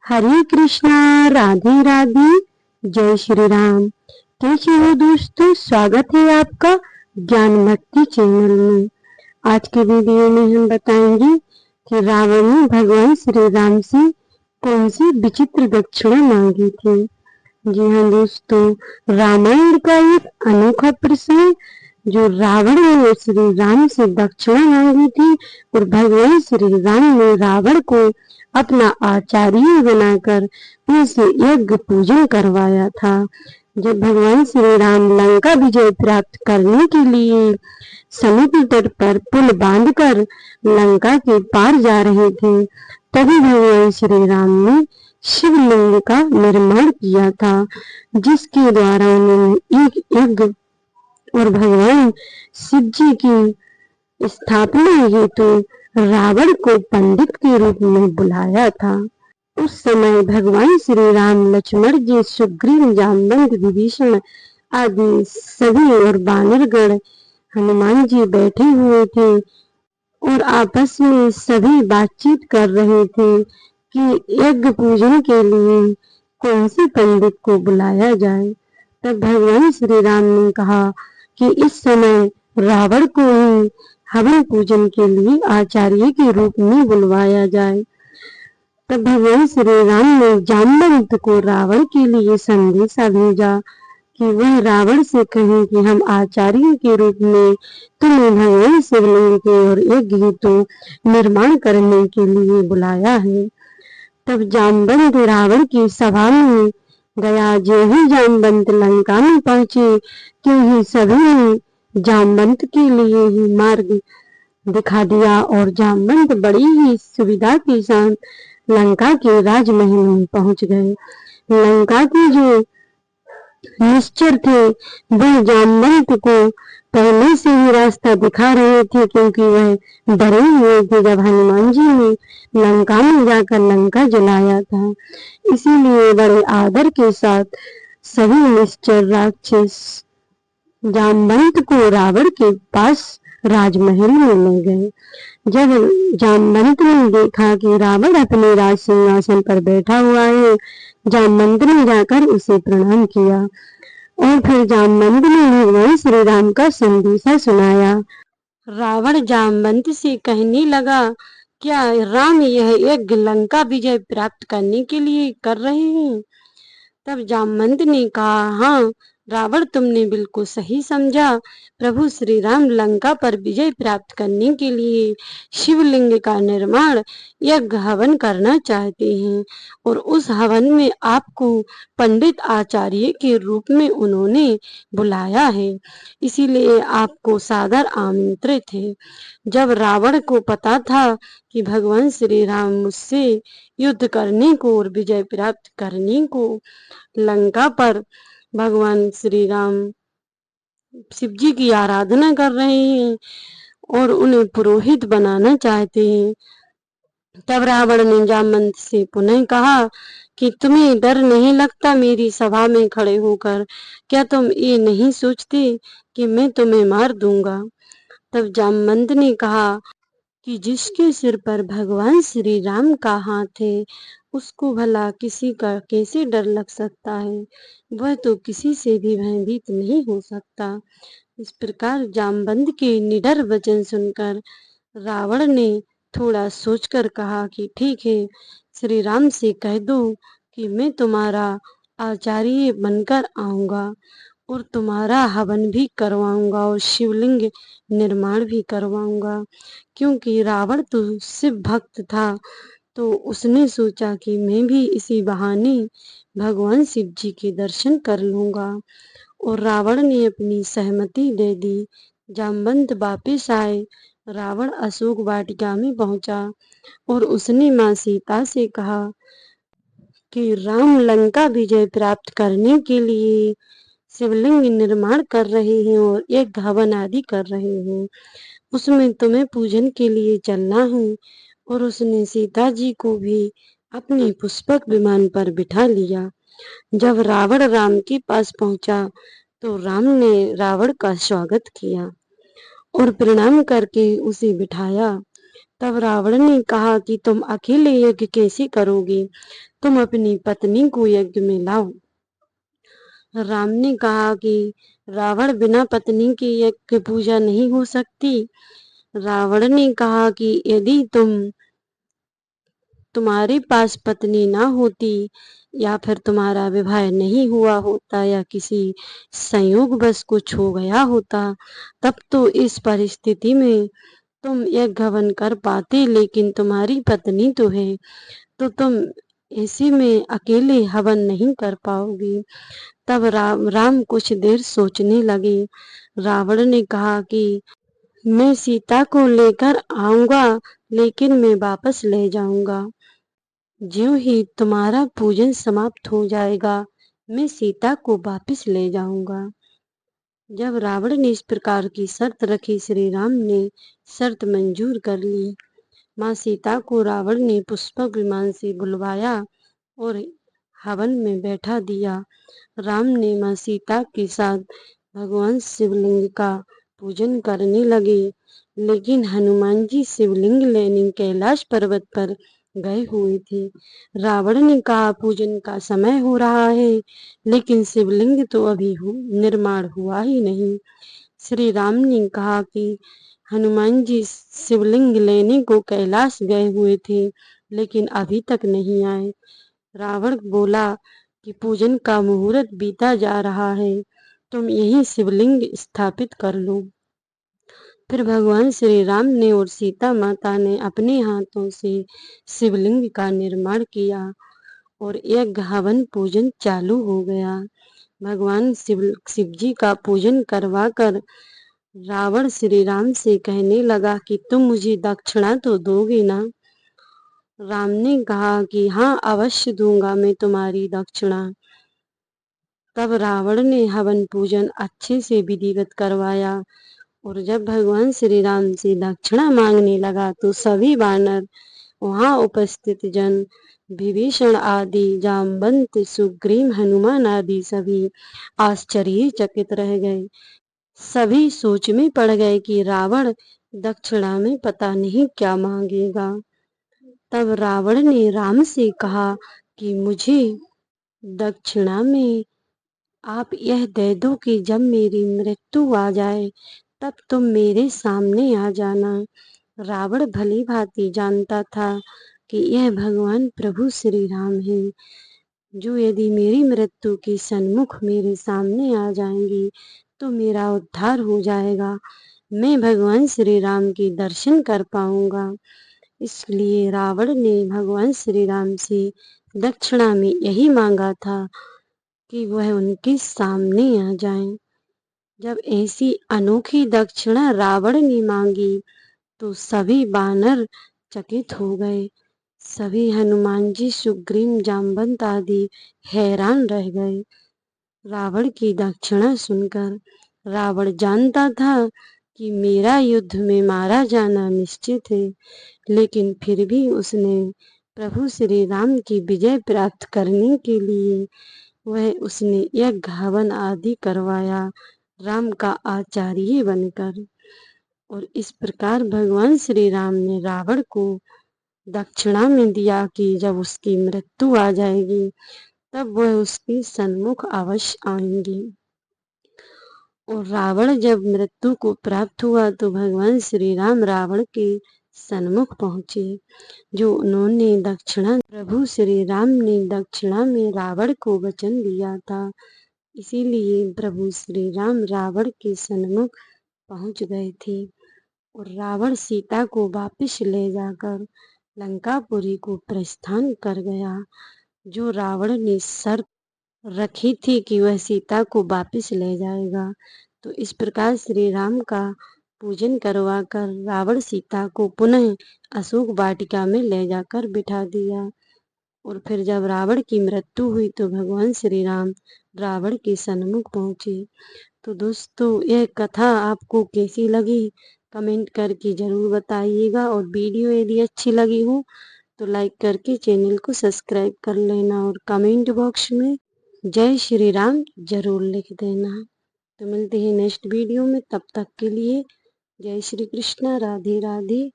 हरे कृष्णा, राधे राधे, जय श्री राम। कैसे हो दोस्तों? स्वागत है आपका ज्ञान भक्ति चैनल में। आज के वीडियो में हम बताएंगे कि रावण ने भगवान श्री राम से कौन सी विचित्र दक्षिणा मांगी थी। जी हाँ दोस्तों, रामायण का एक अनोखा प्रश्न जो रावण ने श्री राम से दक्षिणा मांगी थी और भगवान श्री राम ने रावण को अपना आचार्य बनाकर उनसे यज्ञ पूजन करवाया था। जब भगवान श्री राम लंका विजय प्राप्त करने के लिए समुद्र तट पर पुल बांधकर लंका के पार जा रहे थे, तभी भगवान श्री राम ने शिवलिंग का निर्माण किया था, जिसके द्वारा उन्होंने एक यज्ञ और भगवान शिव जी की स्थापना हेतु रावण को पंडित के रूप में बुलाया था। उस समय भगवान श्री राम, लक्ष्मण जी, सुग्रीव, जामवंत, विभीषण आदि सभी और वानरगण, हनुमान जी बैठे हुए थे और आपस में सभी बातचीत कर रहे थे कि यज्ञ पूजन के लिए कौन से पंडित को बुलाया जाए। तब भगवान श्री राम ने कहा कि इस समय रावण को ही हवन पूजन के लिए आचार्य के रूप में बुलवाया जाए। तब भगवान श्री राम ने जामवंत को रावण के लिए संदेशा भेजा कि वह रावण से कहें कि हम आचार्य के रूप में तुम्हें भगवान शिवलिंग के और यज्ञ हेतु निर्माण करने के लिए बुलाया है। तब जामवंत रावण की सभा में गया। जो ही जामवंत लंका में पहुंचे, क्यों ही सभी ने जामवंत के लिए ही मार्ग दिखा दिया और जामवंत बड़ी ही सुविधा के साथ लंका के राजमहल में पहुंच गए। लंका के जो निश्चर थे वह जामवंत को पहले से ही रास्ता दिखा रहे थे, क्योंकि वह डरे हुए थे जब हनुमान जी ने लंका में जाकर लंका जलाया था। इसीलिए बड़े आदर के साथ सभी निश्चर राक्षस जामवंत को रावण के पास राजमहल में ले गए। जब जामवंत ने देखा कि रावण अपने राज सिंहासन पर बैठा हुआ है, जामवंत ने जाकर उसे प्रणाम किया और फिर जामवंत ने भगवान श्री राम का संदेशा सुनाया। रावण जामवंत से कहने लगा, क्या राम यह यज्ञ लंका विजय प्राप्त करने के लिए कर रहे हैं? तब जामवंत ने कहा, हाँ रावण, तुमने बिल्कुल सही समझा। प्रभु श्री राम लंका पर विजय प्राप्त करने के लिए शिवलिंग का निर्माण यज्ञ हवन करना चाहते हैं और उस हवन में आपको पंडित आचार्य के रूप में उन्होंने बुलाया है, इसीलिए आपको सादर आमंत्रित है। जब रावण को पता था कि भगवान श्री राम मुझसे युद्ध करने को और विजय प्राप्त करने को लंका पर भगवान श्री राम शिव जी की आराधना कर रहे हैं और उन्हें पुरोहित बनाना चाहते हैं, तब रावण ने जामवंत से पुनः कहा कि तुम्हें डर नहीं लगता मेरी सभा में खड़े होकर? क्या तुम ये नहीं सोचते कि मैं तुम्हें मार दूंगा? तब जामवंत ने कहा कि जिसके सिर पर भगवान श्री राम का हाथ है उसको भला किसी का कैसे डर लग सकता है? वह तो किसी से भी भयभीत नहीं हो सकता। इस प्रकार जामवंत के निडर वचन सुनकर रावण ने थोड़ा सोचकर कहा कि ठीक है, श्री राम से कह दो कि मैं तुम्हारा आचार्य बनकर आऊंगा और तुम्हारा हवन भी करवाऊंगा और शिवलिंग निर्माण भी करवाऊंगा। क्योंकि रावण तो शिव भक्त था, तो उसने सोचा कि मैं भी इसी बहाने भगवान शिव जी के दर्शन कर लूंगा और रावण ने अपनी सहमति दे दी। जामवंत वापिस आए। रावण अशोक वाटिका में पहुंचा और उसने माँ सीता से कहा कि राम लंका विजय प्राप्त करने के लिए शिवलिंग निर्माण कर रहे हैं और एक हवन आदि कर रहे हैं, उसमें तुम्हें पूजन के लिए चलना है। और उसने सीता जी को भी अपने पुष्पक विमान पर बिठा लिया। जब रावण राम के पास पहुंचा तो राम ने रावण का स्वागत किया और प्रणाम करके उसे बिठाया। तब रावण ने कहा कि तुम अकेले यज्ञ कैसे करोगे, तुम अपनी पत्नी को यज्ञ में लाओ। राम ने कहा कि रावण, बिना पत्नी के यज्ञ पूजा नहीं हो सकती। रावण ने कहा कि यदि तुम्हारे पास पत्नी ना होती, या फिर तुम्हारा विवाह नहीं हुआ होता, या किसी संयोगवश कुछ हो गया होता, तब तो इस परिस्थिति में तुम यज्ञ हवन कर पाते, लेकिन तुम्हारी पत्नी तो है, तो तुम ऐसे में अकेले हवन नहीं कर पाओगी। तब राम कुछ देर सोचने लगे। रावण ने कहा कि मैं सीता को लेकर आऊंगा, लेकिन मैं वापस ले जाऊंगा। ज्यों ही तुम्हारा पूजन समाप्त हो जाएगा, मैं सीता को वापस ले जाऊंगा। जब रावण ने इस प्रकार की शर्त रखी, श्री राम ने शर्त मंजूर कर ली। माँ सीता को रावण ने पुष्पक विमान से बुलवाया और हवन में बैठा दिया। राम ने माँ सीता के साथ भगवान शिवलिंग का पूजन करने लगे, लेकिन हनुमान जी शिवलिंग लेने कैलाश पर्वत पर गए हुए थे। रावण ने कहा, पूजन का समय हो रहा है, लेकिन शिवलिंग तो अभी निर्माण हुआ ही नहीं। श्री राम ने कहा कि हनुमान जी शिवलिंग लेने को कैलाश गए हुए थे, लेकिन अभी तक नहीं आए। रावण बोला कि पूजन का मुहूर्त बीता जा रहा है, तुम यहीं शिवलिंग स्थापित कर लो। फिर भगवान श्री राम ने और सीता माता ने अपने हाथों से शिवलिंग का निर्माण किया और यज्ञ हवन पूजन चालू हो गया। भगवान शिव जी का पूजन करवाकर रावण श्री राम से कहने लगा कि तुम मुझे दक्षिणा तो दोगे ना। राम ने कहा कि हाँ, अवश्य दूंगा मैं तुम्हारी दक्षिणा। तब रावण ने हवन पूजन अच्छे से विधिवत करवाया, और जब भगवान श्री राम से दक्षिणा मांगने लगा तो सभी वानर, वहां उपस्थित जन, विभीषण आदि, जामवंत, सुग्रीव, हनुमान आदि सभी आश्चर्यचकित रह गए। सभी सोच में पड़ गए कि रावण दक्षिणा में पता नहीं क्या मांगेगा। तब रावण ने राम से कहा कि मुझे दक्षिणा में आप यह दे दो कि जब मेरी मृत्यु आ जाए तब तुम मेरे सामने आ जाना। रावण भली भांति जानता था कि यह भगवान प्रभु श्री राम है, जो यदि मेरी मृत्यु के सन्मुख मेरे सामने आ जाएंगी तो मेरा उद्धार हो जाएगा, मैं भगवान श्री राम के दर्शन कर पाऊंगा। इसलिए रावण ने भगवान श्री राम से दक्षिणा में यही मांगा था कि वह उनके सामने आ जाएं। जब ऐसी अनोखी दक्षिणा रावण ने मांगी तो सभी वानर चकित हो गए। सभी हनुमान जी, सुग्रीव, जामवंत आदि हैरान रह गए रावण की दक्षिणा सुनकर। रावण जानता था कि मेरा युद्ध में मारा जाना निश्चित है, लेकिन फिर भी उसने प्रभु श्री राम की विजय प्राप्त करने के लिए उसने यज्ञ हवन आदि करवाया, राम का आचार्य बनकर। और इस प्रकार भगवान श्री राम ने रावण को दक्षिणा में दिया कि जब उसकी मृत्यु आ जाएगी तब वह उसके सन्मुख अवश्य आएंगे। और रावण जब मृत्यु को प्राप्त हुआ तो भगवान श्री राम रावण के सन्मुख पहुंचे, जो उन्होंने दक्षिणा, प्रभु श्री राम ने दक्षिणा में रावण को वचन दिया था। इसीलिए प्रभु श्री राम रावण के सन्मुख पहुंच गए थे और रावण सीता को वापस ले जाकर लंकापुरी को प्रस्थान कर गया। जो रावण ने शर्त रखी थी कि वह सीता को वापस ले जाएगा, तो इस प्रकार श्री राम का पूजन करवाकर रावण सीता को पुनः अशोक वाटिका में ले जाकर बिठा दिया। और फिर जब रावण की मृत्यु हुई तो भगवान श्री राम रावण के सन्मुख पहुंचे। तो दोस्तों, यह कथा आपको कैसी लगी कमेंट करके जरूर बताइएगा, और वीडियो यदि अच्छी लगी हो तो लाइक करके चैनल को सब्सक्राइब कर लेना, और कमेंट बॉक्स में जय श्री राम जरूर लिख देना। तो मिलते हैं नेक्स्ट वीडियो में, तब तक के लिए जय श्री कृष्ण, राधे राधे,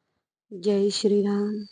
जय श्री राम।